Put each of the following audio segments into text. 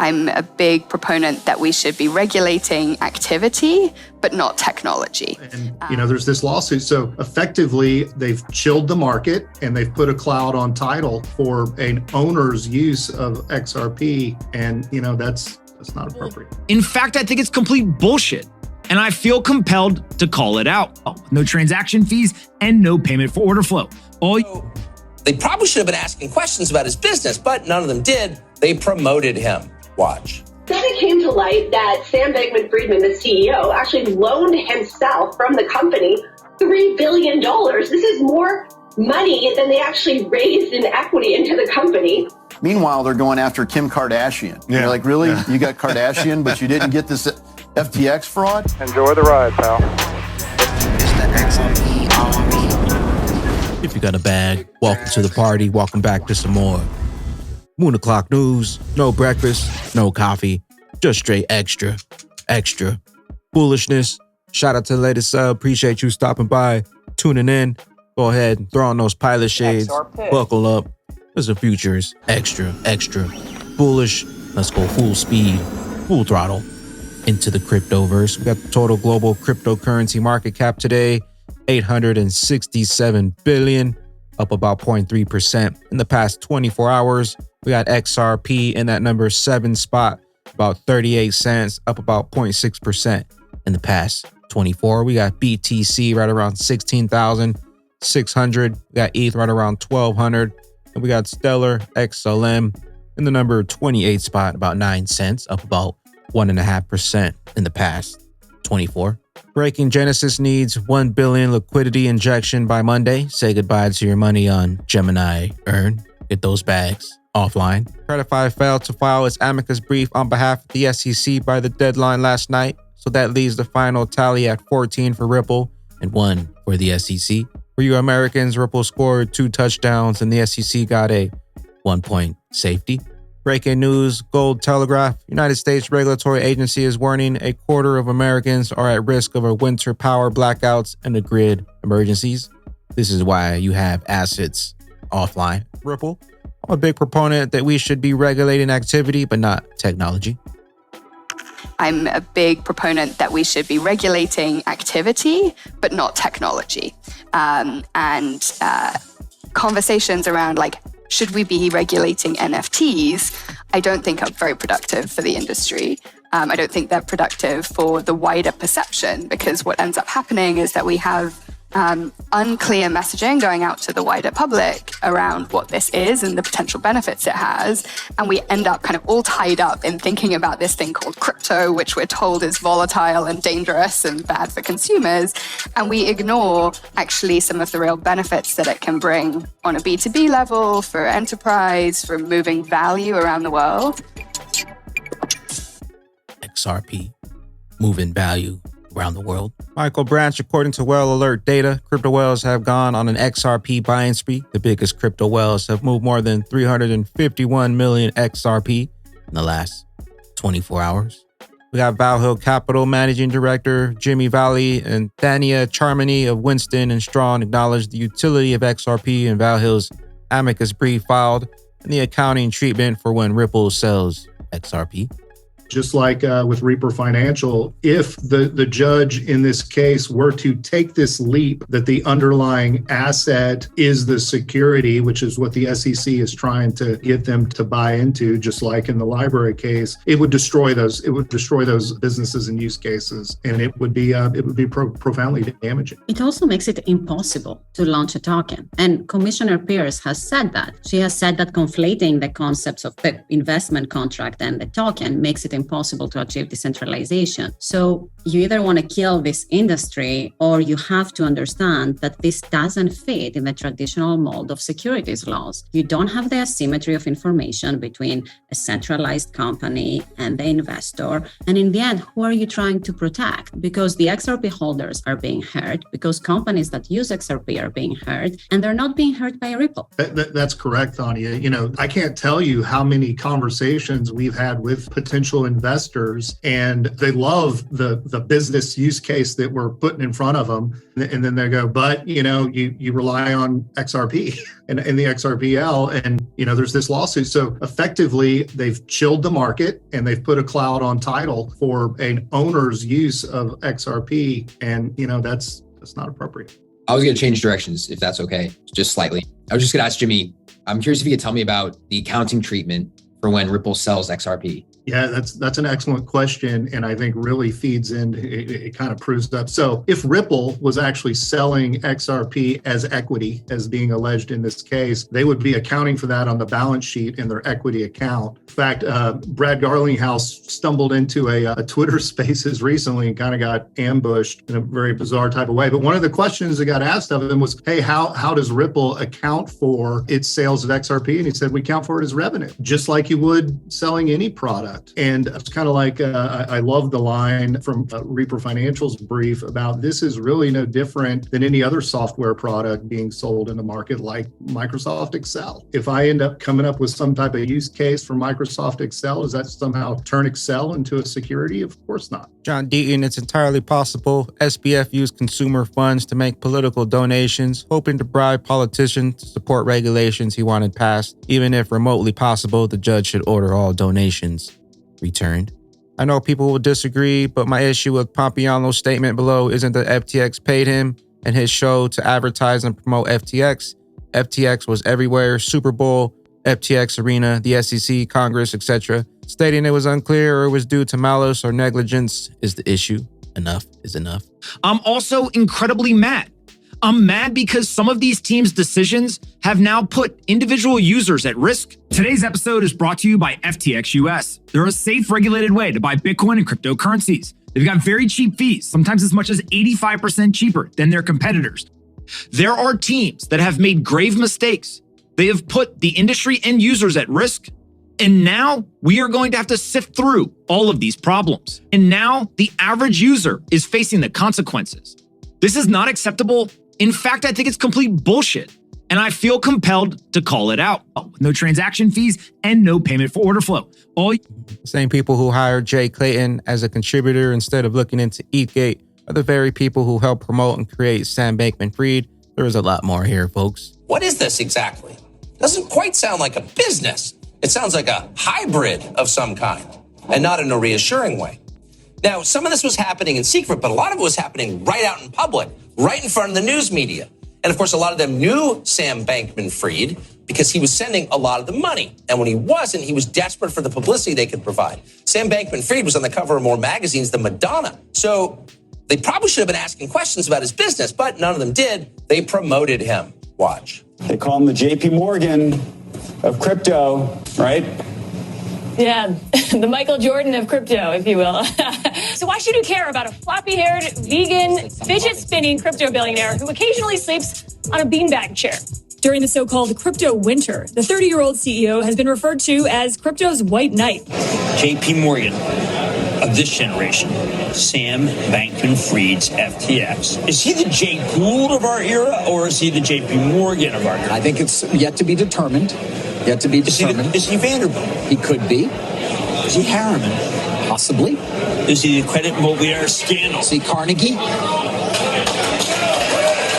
I'm a big proponent that we should be regulating activity, but not technology. And, there's this lawsuit. So effectively, they've chilled the market and they've put a cloud on title for an owner's use of XRP. And, that's not appropriate. In fact, I think it's complete bullshit. And I feel compelled to call it out. No transaction fees and no payment for order flow. They probably should have been asking questions about his business, but none of them did. They promoted him. Watch. Then it came to light that Sam Bankman-Friedman, the CEO, actually loaned himself from the company $3 billion. This is more money than they actually raised in equity into the company. Meanwhile, they're going after Kim Kardashian. Yeah. You're like, really? Yeah. You got Kardashian, but you didn't get this FTX fraud? Enjoy the ride, pal. It's the XRP Army. If you got a bag, welcome to the party. Welcome back to some more Moon O'Clock News. No breakfast, no coffee, just straight extra foolishness. Shout out to the latest sub. Appreciate you stopping by, tuning in. Go ahead and throw on those pilot shades. Buckle up. Because the future is extra bullish. Let's go full speed, full throttle into the cryptoverse. We got the total global cryptocurrency market cap today, $867 billion, up about 0.3%. In the past 24 hours, we got XRP in that number 7 spot, about 38 cents, up about 0.6%. In the past 24, we got BTC right around 16,600. We got ETH right around 1,200. And we got Stellar XLM in the number 28 spot, about 9 cents, up about 1.5% in the past 24. Breaking Genesis needs 1 billion liquidity injection by Monday. Say goodbye to your money on Gemini Earn. Get those bags offline. Credify failed to file its amicus brief on behalf of the SEC by the deadline last night. So that leaves the final tally at 14 for Ripple and 1 for the SEC. For you Americans, Ripple scored 2 touchdowns and the SEC got a 1-point safety. Breaking news, Gold Telegraph. United States Regulatory Agency is warning a quarter of Americans are at risk of a winter power blackouts and the grid emergencies. This is why you have assets offline. Ripple. I'm a big proponent that we should be regulating activity, but not technology. I'm a big proponent that we should be regulating activity, but not technology. Conversations around should we be regulating NFTs, I don't think are very productive for the industry. I don't think they're productive for the wider perception, because what ends up happening is that we have unclear messaging going out to the wider public around what this is and the potential benefits it has. And we end up kind of all tied up in thinking about this thing called crypto, which we're told is volatile and dangerous and bad for consumers. And we ignore actually some of the real benefits that it can bring on a B2B level, for enterprise, for moving value around the world. XRP, moving value around the world. Michael Branch, according to Whale Alert data, crypto whales have gone on an XRP buying spree. The biggest crypto whales have moved more than 351 million XRP in the last 24 hours. We got Valhill Capital Managing Director Jimmy Valley and Thania Charmony of Winston and Strawn acknowledged the utility of XRP in Valhill's amicus brief filed and the accounting treatment for when Ripple sells XRP. Just like with Reaper Financial, if the judge in this case were to take this leap that the underlying asset is the security, which is what the SEC is trying to get them to buy into, just like in the library case, it would destroy those. It would destroy those businesses and use cases, and it would be profoundly damaging. It also makes it impossible to launch a token, and Commissioner Pierce has said that. She has said that conflating the concepts of the investment contract and the token makes it impossible to achieve decentralization. So you either want to kill this industry, or you have to understand that this doesn't fit in the traditional mold of securities laws. You don't have the asymmetry of information between a centralized company and the investor. And in the end, who are you trying to protect? Because the XRP holders are being hurt, because companies that use XRP are being hurt, and they're not being hurt by Ripple. That's correct, Thania. I can't tell you how many conversations we've had with potential investors, and they love the business use case that we're putting in front of them. And then they go, but you rely on XRP and the XRPL, and there's this lawsuit. So effectively, they've chilled the market and they've put a cloud on title for an owner's use of XRP. And, that's not appropriate. I was going to change directions, if that's okay, just slightly. I was just going to ask Jimmy, I'm curious if you could tell me about the accounting treatment for when Ripple sells XRP. Yeah, that's an excellent question, and I think really feeds in, it kind of proves up. So if Ripple was actually selling XRP as equity, as being alleged in this case, they would be accounting for that on the balance sheet in their equity account. In fact, Brad Garlinghouse stumbled into a Twitter Spaces recently and kind of got ambushed in a very bizarre type of way. But one of the questions that got asked of him was, hey, how does Ripple account for its sales of XRP? And he said, we account for it as revenue, just like you would selling any product. And it's kind of like, I love the line from Reaper Financial's brief about this is really no different than any other software product being sold in the market like Microsoft Excel. If I end up coming up with some type of use case for Microsoft Excel, does that somehow turn Excel into a security? Of course not. John Deaton, it's entirely possible SBF used consumer funds to make political donations, hoping to bribe politicians to support regulations he wanted passed. Even if remotely possible, the judge should order all donations returned. I know people will disagree, but my issue with Pompiano's statement below isn't that FTX paid him and his show to advertise and promote FTX. FTX was everywhere, Super Bowl, FTX Arena, the SEC, Congress, etc. Stating it was unclear or it was due to malice or negligence is the issue. Enough is enough. I'm also incredibly mad. I'm mad because some of these teams' decisions have now put individual users at risk. Today's episode is brought to you by FTXUS. They're a safe, regulated way to buy Bitcoin and cryptocurrencies. They've got very cheap fees, sometimes as much as 85% cheaper than their competitors. There are teams that have made grave mistakes. They have put the industry and users at risk. And now we are going to have to sift through all of these problems. And now the average user is facing the consequences. This is not acceptable. In fact, I think it's complete bullshit, and I feel compelled to call it out. No transaction fees and no payment for order flow. The same people who hired Jay Clayton as a contributor instead of looking into ETHgate are the very people who helped promote and create Sam Bankman-Fried. There is a lot more here, folks. What is this exactly? Doesn't quite sound like a business. It sounds like a hybrid of some kind, and not in a reassuring way. Now, some of this was happening in secret, but a lot of it was happening right out in public, right in front of the news media. And of course, a lot of them knew Sam Bankman-Fried because he was sending a lot of the money. And when he wasn't, he was desperate for the publicity they could provide. Sam Bankman-Fried was on the cover of more magazines than Madonna. So they probably should have been asking questions about his business, but none of them did. They promoted him. Watch. They call him the JP Morgan of crypto, right? Yeah, the Michael Jordan of crypto, if you will. So why should you care about a floppy-haired, vegan, fidget-spinning crypto billionaire who occasionally sleeps on a beanbag chair? During the so-called crypto winter, the 30-year-old CEO has been referred to as crypto's white knight. JP Morgan of this generation, Sam Bankman-Fried's FTX. Is he the Jay Gould of our era, or is he the JP Morgan of our era? I think it's yet to be determined. Yet to be determined. Is he Vanderbilt? He could be. Is he Harriman? Possibly. Is he the Credit Mobilier Scandal? Is he Carnegie?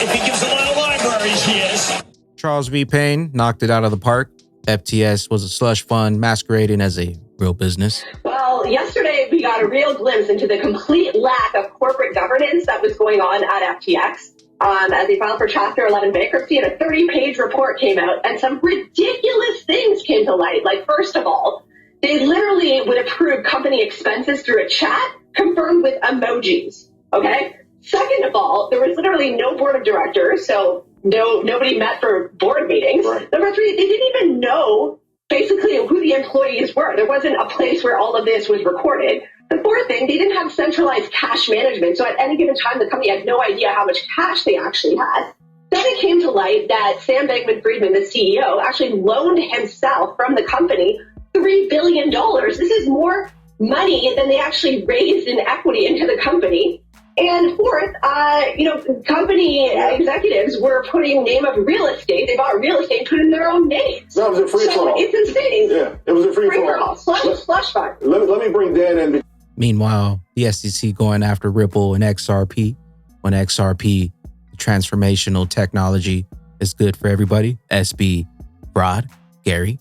If he gives a lot of libraries, he is. Charles V. Payne knocked it out of the park. FTS was a slush fund masquerading as a real business. Well, yesterday we got a real glimpse into the complete lack of corporate governance that was going on at FTX. As they filed for Chapter 11 bankruptcy, and a 30-page report came out, and some ridiculous things came to light. Like, first of all, they literally would approve company expenses through a chat confirmed with emojis, okay? Second of all, there was literally no board of directors, so nobody met for board meetings. Right. Number three, they didn't even know basically who the employees were. There wasn't a place where all of this was recorded. The fourth thing, they didn't have centralized cash management. So at any given time, the company had no idea how much cash they actually had. Then it came to light that Sam Bankman-Fried, the CEO, actually loaned himself from the company $3 billion. This is more money than they actually raised in equity into the company. And fourth, company executives were putting name of real estate. They bought real estate, put in their own names. That was a free-for-all. It's insane. Yeah, it was a free-for-all. Slush fund. Let me bring Dan in. Meanwhile, the SEC going after Ripple and XRP when XRP Transformational Technology is good for everybody. SB fraud. Gary,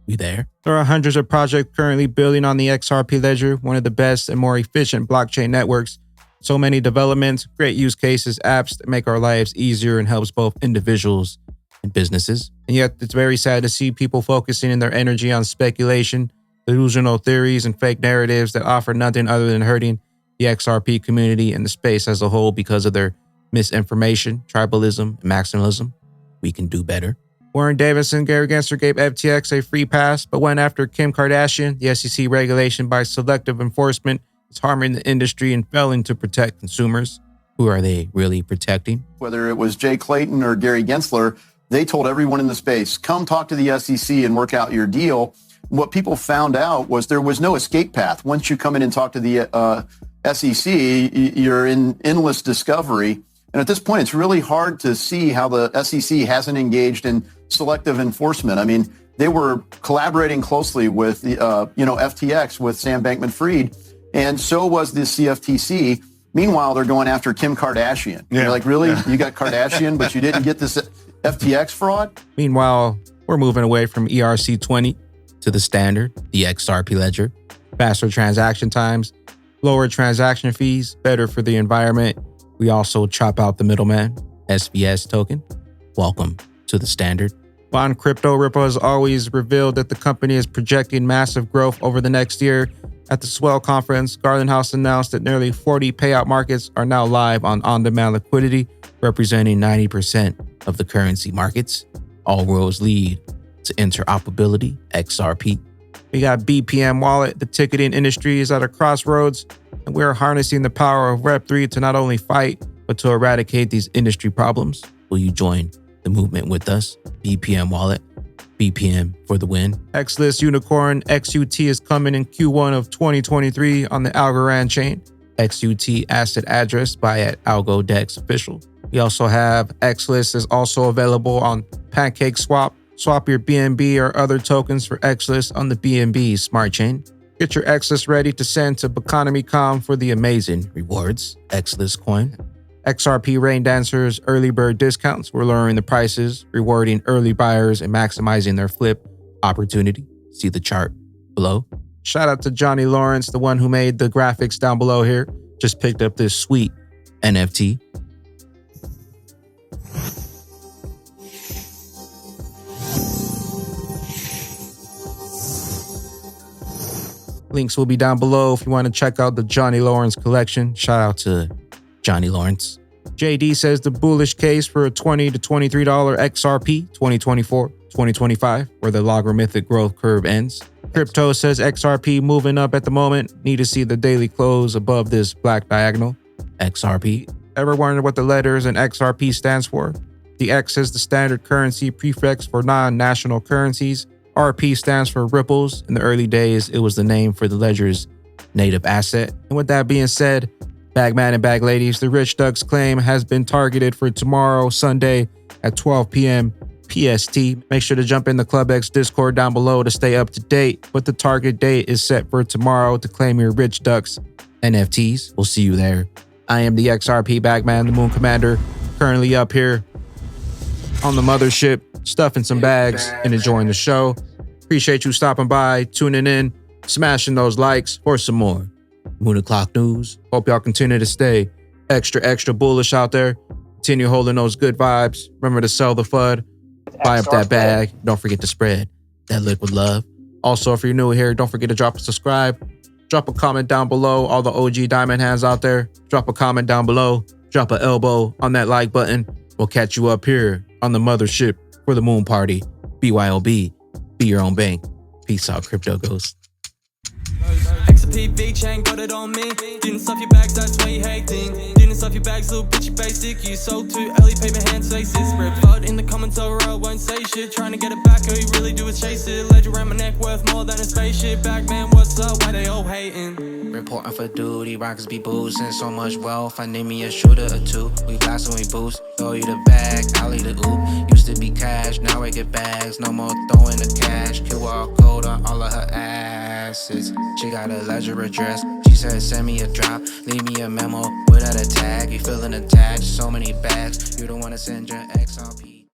you there? There are hundreds of projects currently building on the XRP ledger, one of the best and more efficient blockchain networks. So many developments, great use cases, apps that make our lives easier and helps both individuals and businesses. And yet it's very sad to see people focusing their energy on speculation, delusional theories, and fake narratives that offer nothing other than hurting the XRP community and the space as a whole because of their misinformation, tribalism, and maximalism. We can do better. Warren Davis and Gary Gensler gave FTX a free pass, but went after Kim Kardashian. The SEC regulation by selective enforcement is harming the industry and failing to protect consumers. Who are they really protecting? Whether it was Jay Clayton or Gary Gensler, they told everyone in the space, come talk to the SEC and work out your deal. What people found out was there was no escape path. Once you come in and talk to the SEC, you're in endless discovery. And at this point, it's really hard to see how the SEC hasn't engaged in selective enforcement. I mean, they were collaborating closely with FTX with Sam Bankman-Fried, and so was the CFTC. Meanwhile, they're going after Kim Kardashian. Yeah. You're like, really? You got Kardashian, but you didn't get this FTX fraud? Meanwhile, we're moving away from ERC20 to the standard, the XRP ledger. Faster transaction times, lower transaction fees, better for the environment. We also chop out the middleman, SVS token. Welcome to the standard. On crypto, Ripple has always revealed that the company is projecting massive growth over the next year. At the Swell conference, Garland House announced that nearly 40 payout markets are now live on-demand liquidity, representing 90% of the currency markets. All roads lead to interoperability, XRP. We got BPM Wallet. The ticketing industry is at a crossroads, and we're harnessing the power of Web3 to not only fight, but to eradicate these industry problems. Will you join the movement with us? BPM Wallet, BPM for the win. XLIST Unicorn XUT is coming in Q1 of 2023 on the Algorand chain. XUT asset address by at AlgoDex official. We also have XLIST is also available on PancakeSwap. Swap your BNB or other tokens for XLIST on the BNB smart chain. Get your XLIST ready to send to Economycom for the amazing rewards. XLIST Coin. XRP Rain Dancers early bird discounts. We're lowering the prices, rewarding early buyers, and maximizing their flip opportunity. See the chart below. Shout out to Johny Lawrence, the one who made the graphics down below here. Just picked up this sweet NFT. Links will be down below if you want to check out the Johny Lawrence collection. Shout out to Johny Lawrence. JD says the bullish case for a $20 to $23 XRP 2024-2025, where the logarithmic growth curve ends. Crypto says XRP moving up at the moment. Need to see the daily close above this black diagonal. XRP. Ever wondered what the letters in XRP stands for? The X is the standard currency prefix for non-national currencies. RP stands for ripples. In the early days, it was the name for the ledger's native asset. And with that being said, Bagman and Bag Ladies, the Rich Ducks claim has been targeted for tomorrow, Sunday at 12 p.m. PST. Make sure to jump in the ClubX Discord down below to stay up to date. But the target date is set for tomorrow to claim your Rich Ducks NFTs. We'll see you there. I am the XRP Bagman, the Moon Commander, currently up here on the mothership, stuffing some bags and enjoying the show. Appreciate you stopping by, tuning in, smashing those likes for some more Moon O'Clock news. Hope y'all continue to stay extra bullish out there. Continue holding those good vibes. Remember to sell the FUD. Buy up that bag. Don't forget to spread that liquid love. Also, if you're new here, don't forget to drop a subscribe. Drop a comment down below. All the OG diamond hands out there, drop a comment down below. Drop an elbow on that like button. We'll catch you up here on the mothership for the moon party. BYOB. Be your own bank. Peace out, Crypto Ghost. XRP chain got it on me. Didn't stuff your bags, that's why you hating. Didn't stuff your bags, little bitch, you basic. You sold too early, paid my hands, faces. Spread FUD in the comments over, I won't say shit. Trying to get it back, all you really do is chase it. Ledger around my neck, worth more than a spaceship. Back man, what's up? Why they all hating? Reporting for duty, rockets be boosting. So much wealth, I need me a shooter or two. We blast and we boost. Throw you the bag, I'll eat the oop. Used to be cash, now I get bags. No more throwing the cash. QR code on all of her assets. She got a ledger address. She said send me a drop, leave me a memo without a tag. You feeling attached, so many bags. You don't wanna send your XRP.